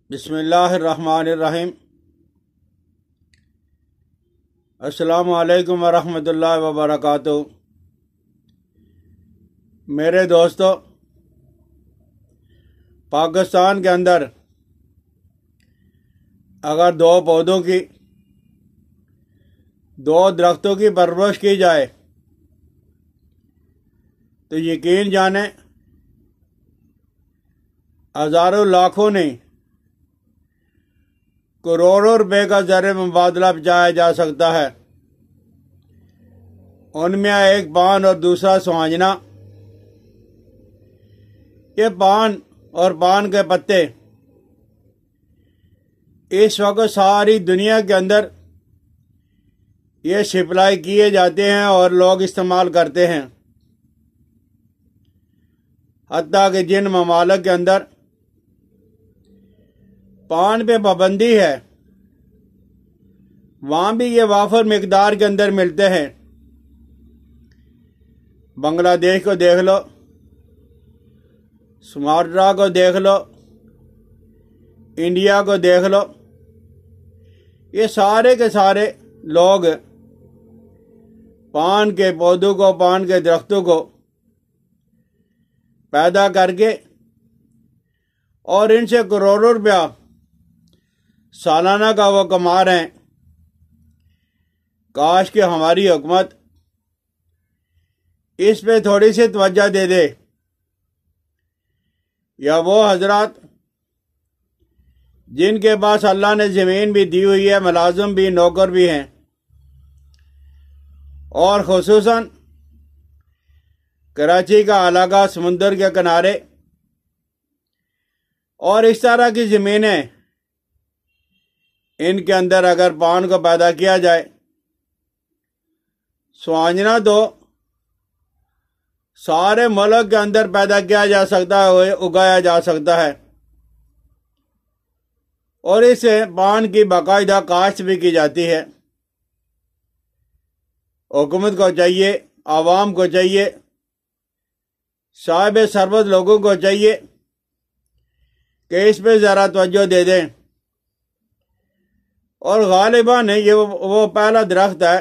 بسم اللہ الرحمن الرحیم۔ السلام علیکم ورحمۃ اللہ وبرکاتہ۔ میرے دوستو، پاکستان کے اندر اگر دو درختوں کی پرورش کی جائے تو یقین جانیں ہزاروں لاکھوں نہیں کروڑوں روپے کا زر مبادلہ بچایا جا سکتا ہے۔ ان میں ایک پان اور دوسرا سوانجنا۔ یہ پان اور پان کے پتے اس وقت ساری دنیا کے اندر یہ سپلائی کیے جاتے ہیں اور لوگ استعمال کرتے ہیں، حتیٰ کہ جن ممالک کے اندر پان پہ پابندی ہے وہاں بھی یہ وافر مقدار کے اندر ملتے ہیں۔ بنگلہ دیش کو دیکھ لو، سماٹرا کو دیکھ لو، انڈیا کو دیکھ لو، یہ سارے کے سارے لوگ پان کے پودوں کو، پان کے درختوں کو پیدا کر کے اور ان سے کروڑوں روپیہ سالانہ کا وہ کما رہے ہیں۔ کاش کہ ہماری حکومت اس پہ تھوڑی سی توجہ دے دے، یا وہ حضرات جن کے پاس اللہ نے زمین بھی دی ہوئی ہے، ملازم بھی، نوکر بھی ہیں، اور خصوصاً کراچی کا علاقہ سمندر کے کنارے اور اس طرح کی زمینیں، ان کے اندر اگر پان کو پیدا کیا جائے، سوانجنا تو سارے ملک کے اندر پیدا کیا جا سکتا ہے، اگایا جا سکتا ہے، اور اس پان کی باقاعدہ کاشت بھی کی جاتی ہے۔ حکومت کو چاہیے، عوام کو چاہیے، صاحب ثروت لوگوں کو چاہیے کہ اس پہ ذرا توجہ دے دیں۔ اور غالباً یہ وہ پہلا درخت ہے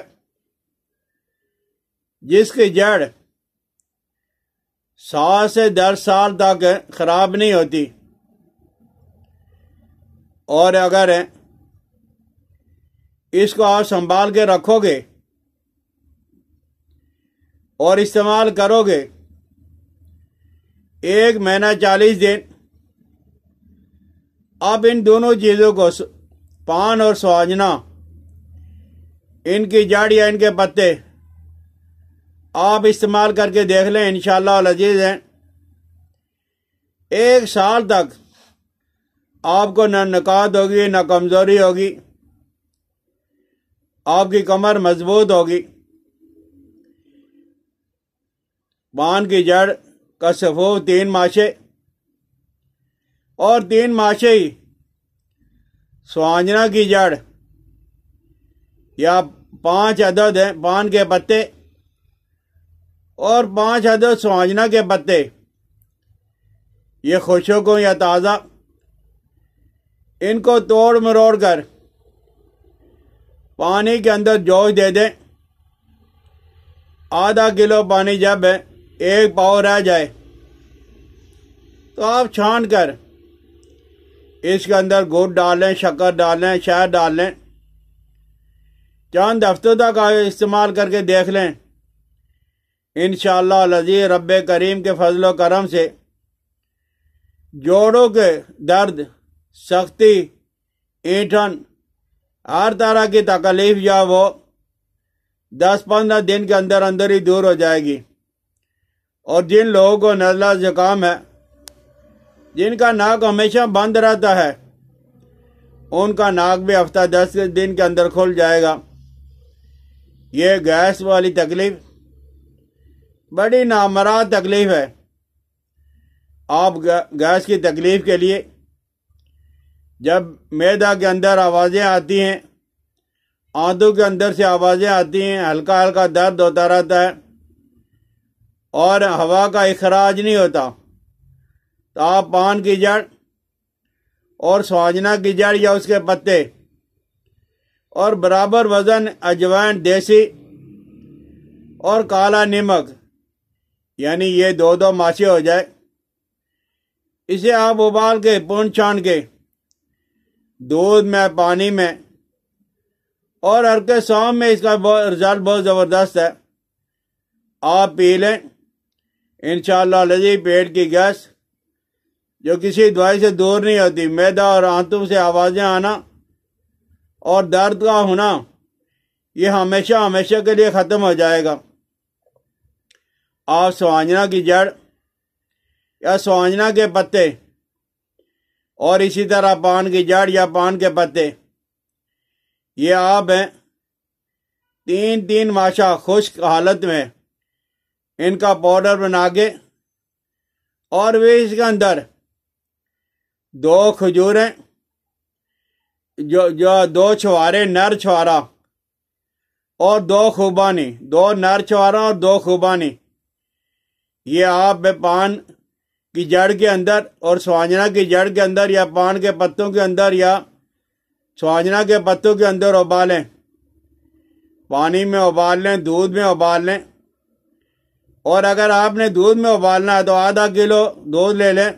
جس کی جڑ 7 سے 10 سال تک خراب نہیں ہوتی، اور اگر اس کو آپ سنبھال کے رکھو گے اور استعمال کرو گے، 1 مہینہ 40 دن آپ ان دونوں چیزوں کو، پان اور سوانجنا، ان کی جڑ یا ان کے پتے آپ استعمال کر کے دیکھ لیں، انشاءاللہ العزیز ہیں 1 سال تک آپ کو نہ نکات ہوگی، نہ کمزوری ہوگی، آپ کی کمر مضبوط ہوگی۔ پان کی جڑ کا سفو 3 ماشے اور 3 ماشے ہی سوانجنا کی جڑ، یا 5 عدد ہیں پان کے پتے اور 5 عدد سوانجنا کے پتے، یہ خشک ہوں یا تازہ، ان کو توڑ مروڑ کر پانی کے اندر جوش دے دیں۔ ½ کلو پانی جب 1 پاؤ رہ جائے تو آپ چھان کر اس کے اندر گڑ ڈال لیں، شکر ڈال لیں، شہد ڈال لیں، چند ہفتوں تک استعمال کر کے دیکھ لیں، انشاءاللہ العزیز رب کریم کے فضل و کرم سے جوڑوں کے درد، سختی، اینٹھن، ہر طرح کی تکلیف یا وہ 10-15 دن کے اندر اندر ہی دور ہو جائے گی۔ اور جن لوگوں کو نزلہ زکام ہے، جن کا ناک ہمیشہ بند رہتا ہے، ان کا ناک بھی ہفتہ 10 دن کے اندر کھل جائے گا۔ یہ گیس والی تکلیف بڑی نامراد تکلیف ہے۔ آپ گیس کی تکلیف کے لیے جب معدہ کے اندر آوازیں آتی ہیں، آنتوں کے اندر سے آوازیں آتی ہیں، ہلکا ہلکا درد ہوتا رہتا ہے اور ہوا کا اخراج نہیں ہوتا، تو آپ پان کی جڑ اور سوانجنا کی جڑ یا اس کے پتے، اور برابر وزن اجوائن دیسی اور کالا نمک، یعنی یہ 2 ماشے ہو جائے۔ اسے آپ ابال کے پون چھان کے دودھ میں، پانی میں، اور ہلکے سونف میں اس کا رزلٹ بہت زبردست ہے، آپ پی لیں۔ انشاءاللہ لذیذ پیٹ کی گیس جو کسی دوائی سے دور نہیں ہوتی، معدہ اور آنتوں سے آوازیں آنا اور درد کا ہونا، یہ ہمیشہ ہمیشہ کے لیے ختم ہو جائے گا۔ آپ سوانجنا کی جڑ یا سوانجنا کے پتے اور اسی طرح پان کی جڑ یا پان کے پتے، یہ آپ ہیں 3 ماشا خشک حالت میں ان کا پاؤڈر بنا کے، اور وہ اس کے اندر 2 کھجوریں، جو 2 چھوارے نر چھوارا اور 2 خوبانی، 2 نر چھوارا اور 2 خوبانی، یہ آپ پان کی جڑ کے اندر اور سوانجنا کی جڑ کے اندر یا پان کے پتوں کے اندر یا سوانجنا کے پتوں کے اندر ابالیں، پانی میں ابال لیں، دودھ میں ابال لیں۔ اور اگر آپ نے دودھ میں ابالنا ہے تو آدھا کلو دودھ لے لیں،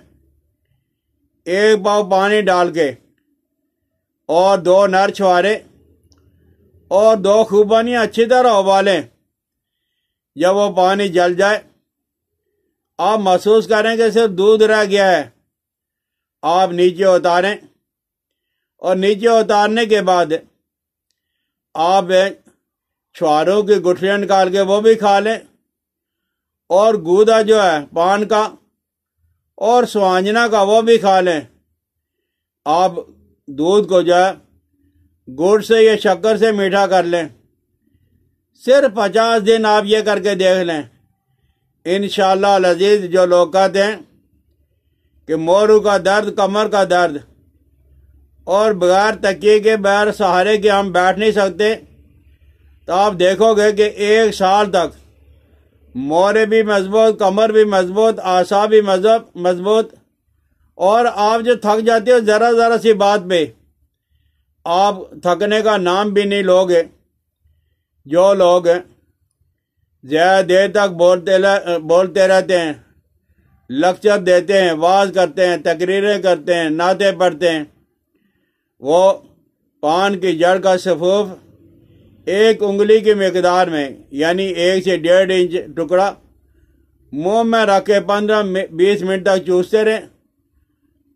1 پاؤ پانی ڈال کے، اور 2 نر چھوارے اور 2 خوبانی اچھی طرح ابالیں۔ جب وہ پانی جل جائے، آپ محسوس کریں کہ صرف دودھ رہ گیا ہے، آپ نیچے اتاریں، اور نیچے اتارنے کے بعد آپ چھواروں کی گٹھلیاں نکال کے وہ بھی کھا لیں، اور گودا جو ہے پان کا اور سوانجنا کا وہ بھی کھا لیں۔ آپ دودھ کو جو ہے گڑ سے یا شکر سے میٹھا کر لیں۔ صرف 50 دن آپ یہ کر کے دیکھ لیں، انشاءاللہ العزیز۔ جو لوگ کہتے ہیں کہ مورو کا درد، کمر کا درد، اور بغیر تکیے کے، بغیر سہارے کے ہم بیٹھ نہیں سکتے، تو آپ دیکھو گے کہ 1 سال تک مورے بھی مضبوط، کمر بھی مضبوط، اعصاب بھی مضبوط، اور آپ جو تھک جاتے ہو ذرا ذرا سی بات پہ، آپ تھکنے کا نام بھی نہیں لوگے۔ جو لوگ زیادہ دیر تک بولتے رہتے ہیں، لیکچر دیتے ہیں، واعظ کرتے ہیں، تقریریں کرتے ہیں، نعتیں پڑھتے ہیں، وہ پان کی جڑ کا سفوف 1 انگلی کی مقدار میں، یعنی 1 سے 1.5 انچ ٹکڑا منہ میں رکھ کے 15-20 منٹ تک چوستے رہیں،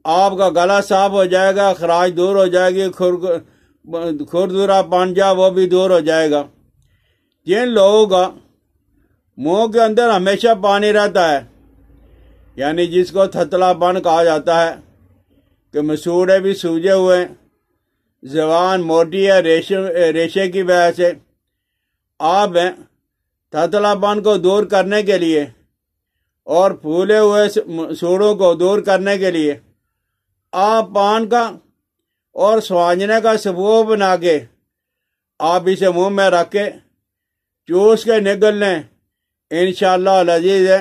آپ کا گلا صاف ہو جائے گا، خراش دور ہو جائے گی، کھردرا پانجا وہ بھی دور ہو جائے گا۔ جن لوگوں کا منہ کے اندر ہمیشہ پانی رہتا ہے، یعنی جس کو تھتلا پن کہا جاتا ہے، کہ مسوڑے بھی سوجے ہوئے ہیں، زبان موٹی ہے ریشے کی وجہ سے، آپ تھتلا پن کو دور کرنے کے لیے اور پھولے ہوئے سوڑوں کو دور کرنے کے لیے آپ پان کا اور سوانجنے کا سفوف بنا کے آپ اسے منہ میں رکھ کے چوس کے نگل لیں، انشاءاللہ العزیز ہے۔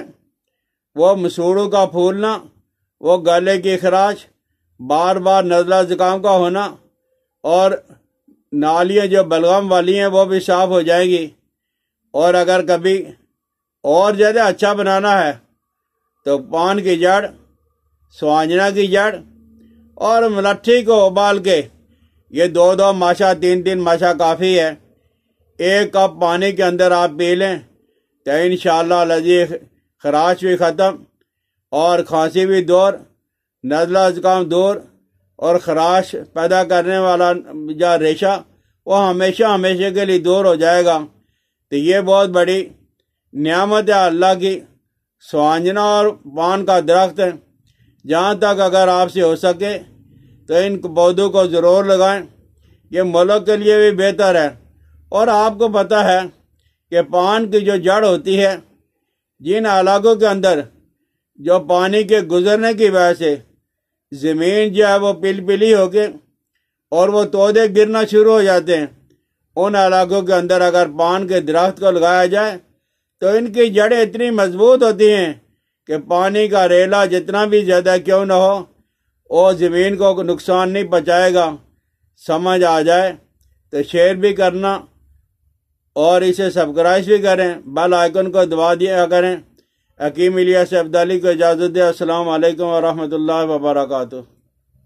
وہ مسوڑوں کا پھولنا، وہ گلے کی خراش، بار بار نزلہ زکام کا ہونا، اور نالیاں جو بلغم والی ہیں وہ بھی صاف ہو جائیں گی۔ اور اگر کبھی اور زیادہ اچھا بنانا ہے تو پان کی جڑ، سوانجنا کی جڑ اور ملٹھی کو ابال کے، یہ 2 ماشا 3 ماشا کافی ہے، 1 کپ پانی کے اندر آپ پی لیں تو انشاءاللہ العزیز خراش بھی ختم، اور کھانسی بھی دور، نزلہ زکام دور، اور خراش پیدا کرنے والا جو ریشہ وہ ہمیشہ ہمیشہ کے لیے دور ہو جائے گا۔ تو یہ بہت بڑی نعمت ہے اللہ کی، سوانجنا اور پان کا درخت ہے۔ جہاں تک اگر آپ سے ہو سکے تو ان پودوں کو ضرور لگائیں، یہ ملک کے لیے بھی بہتر ہے۔ اور آپ کو پتہ ہے کہ پان کی جو جڑ ہوتی ہے، جن علاقوں کے اندر جو پانی کے گزرنے کی وجہ سے زمین جو ہے وہ پلی ہو کے اور وہ تودے گرنا شروع ہو جاتے ہیں، ان علاقوں کے اندر اگر پان کے درخت کو لگایا جائے تو ان کی جڑیں اتنی مضبوط ہوتی ہیں کہ پانی کا ریلا جتنا بھی زیادہ کیوں نہ ہو، اور زمین کو نقصان نہیں پہنچائے گا سمجھ آ جائے تو شیئر بھی کرنا اور اسے سبسکرائب بھی کریں، بیل آئیکن کو دبا دیا کریں۔ حکیم الیاس عبدالی کو اجازت دے۔ السلام علیکم ورحمۃ اللہ وبرکاتہ۔